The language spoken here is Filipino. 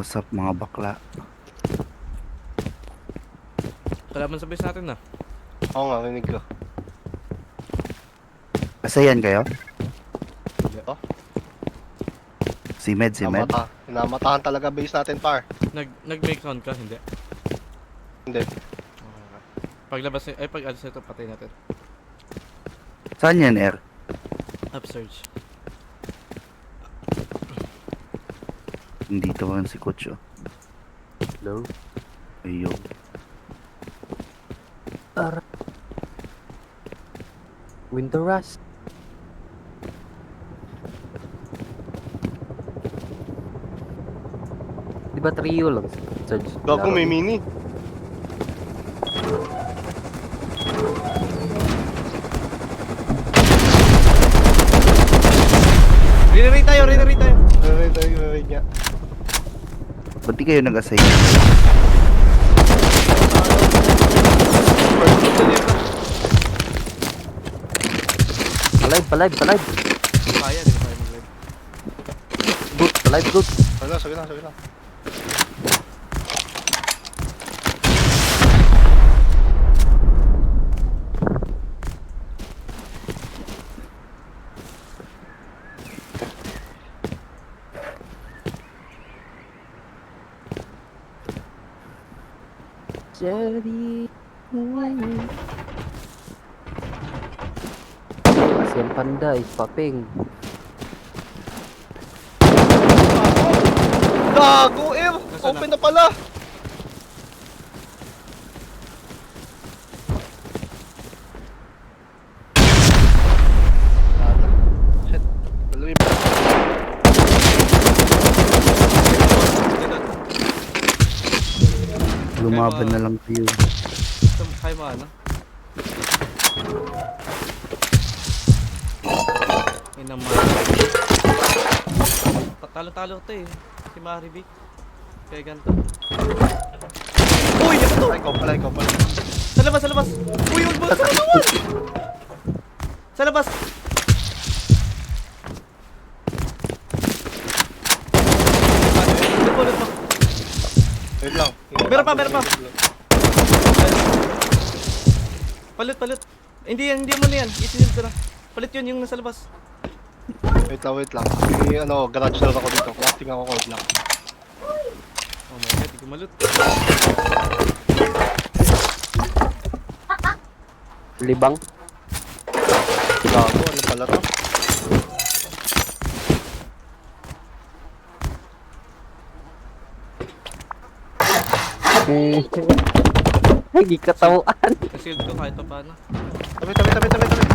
What's up mga bakla? Kalaban sa base natin na. Oo nga, rinig ko. Asayan kayo? Oh, Si Med. Namatahan talaga base natin, par. Nag-make sound ka, hindi. Hindi. Paglabas ay pag alis ito patay natin. Saan yan, Air? Upsurge. Hindi tawagan si Coach, oh. Hello? Ayun. Winter Rush. Di ba trio lang? Sarge? Gago, may mini. Re-rate tayo. Rinig niya. Ba't di kayo nag-assign? Palive. Kaya, di ba tayo mag-live? Good, palive, good. Sige lang. Jerry. Asian Panda is popping. Gago, Air! Nasaan Open na pala! Shit. Tuloy pa. Lumaban na lang kayo. Kaya mo ano? Inaman. Talo-talo to eh. Si Marivic. Kaya ganito. Uy! Ito to! Ay, ikaw pala. Sa labas! Uy! Huwag mo! Sa labas! Ulit mo. Wait lang. Meron pa. Palit. Hindi mo na yan. Isinil ko na. Palit yun yung nasa labas. Wait lang. May garage door ako dito. Crafting ako code lang. Oh my god, di ko malut. Libang. Gago, ano pala to? Ay, di katawaan. Nasild ko kahit pa paano. Tabi.